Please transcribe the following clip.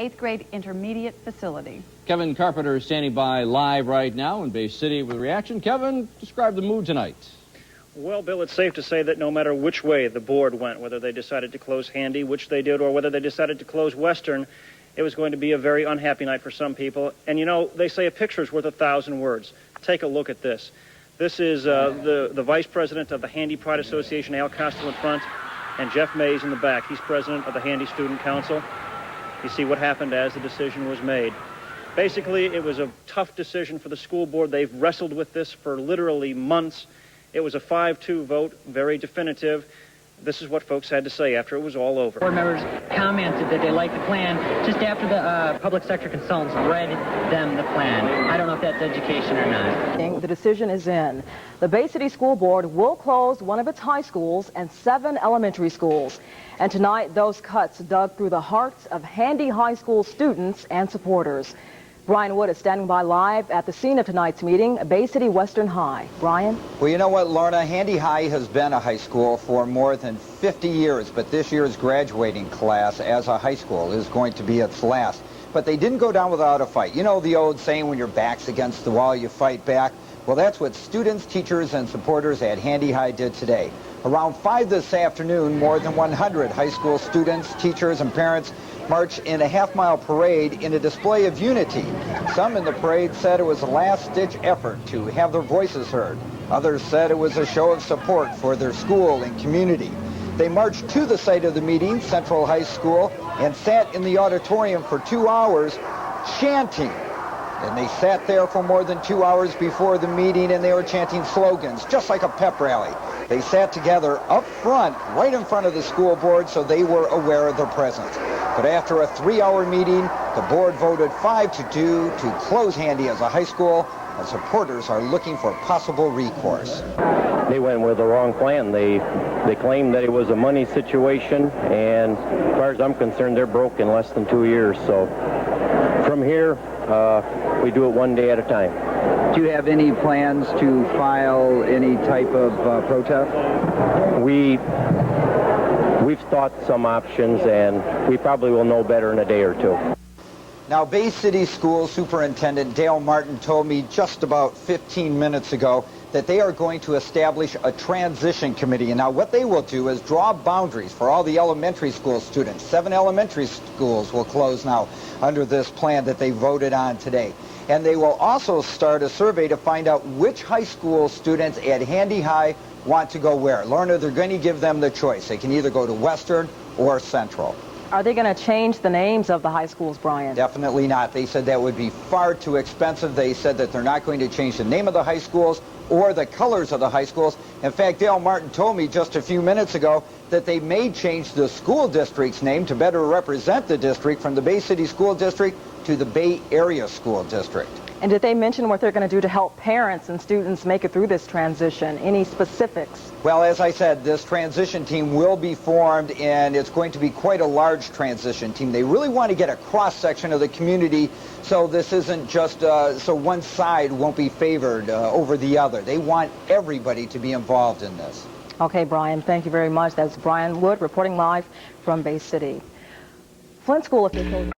8th grade intermediate facility. Kevin Carpenter is standing by live right now in Bay City with a reaction. Kevin, describe the mood tonight. Well, Bill, it's safe to say that no matter which way the board went, whether they decided to close Handy, which they did, or whether they decided to close Western, it was going to be a very unhappy night for some people. And, you know, they say a picture's worth 1,000 words. Take a look at this. This is the vice president of the Handy Pride Association, Al Costel in front, and Jeff Mays in the back. He's president of the Handy Student Council. You see what happened as the decision was made. Basically, it was a tough decision for the school board. They've wrestled with this for literally months. It was a 5-2 vote, very definitive. This is what folks had to say after it was all over. Board members commented that they liked the plan just after the public sector consultants read them the plan. I don't know if that's education or not. The decision is in. The Bay City School Board will close one of its high schools and 7 elementary schools. And tonight, those cuts dug through the hearts of Handy High School students and supporters. Brian Wood is standing by live at the scene of tonight's meeting, Bay City Western High. Brian? Well, you know what, Lorna? Handy High has been a high school for more than 50 years, but this year's graduating class as a high school is going to be its last. But they didn't go down without a fight. You know the old saying, when your back's against the wall, you fight back? Well, that's what students, teachers, and supporters at Handy High did today. Around 5 this afternoon, more than 100 high school students, teachers, and parents marched in a half-mile parade in a display of unity. Some in the parade said it was a last-ditch effort to have their voices heard. Others said it was a show of support for their school and community. They marched to the site of the meeting, Central High School, and sat in the auditorium for 2 hours chanting. And they sat there for more than 2 hours before the meeting, and they were chanting slogans, just like a pep rally. They sat together up front, right in front of the school board, so they were aware of their presence. But after a 3-hour meeting, the board voted 5-2 to close Handy as a high school, and supporters are looking for possible recourse. They went with the wrong plan. They claimed that it was a money situation, and as far as I'm concerned, they're broke in less than 2 years. So from here, we do it one day at a time. Do you have any plans to file any type of protest? We've thought some options, and we probably will know better in a day or two. Now, Bay City School Superintendent Dale Martin told me just about 15 minutes ago that they are going to establish a transition committee. And now what they will do is draw boundaries for all the elementary school students. 7 elementary schools will close now under this plan that they voted on today. And they will also start a survey to find out which high school students at Handy High want to go where. Lorna, they're going to give them the choice. They can either go to Western or Central. Are they going to change the names of the high schools, Brian? Definitely not. They said that would be far too expensive. They said that they're not going to change the name of the high schools or the colors of the high schools. In fact, Dale Martin told me just a few minutes ago that they may change the school district's name to better represent the district from the Bay City School District to the Bay Area School District. And did they mention what they're going to do to help parents and students make it through this transition? Any specifics? Well, as I said, this transition team will be formed, and it's going to be quite a large transition team. They really want to get a cross-section of the community, so this isn't just so one side won't be favored over the other. They want everybody to be involved in this. Okay, Brian, thank you very much. That's Brian Wood reporting live from Bay City. Flint School officials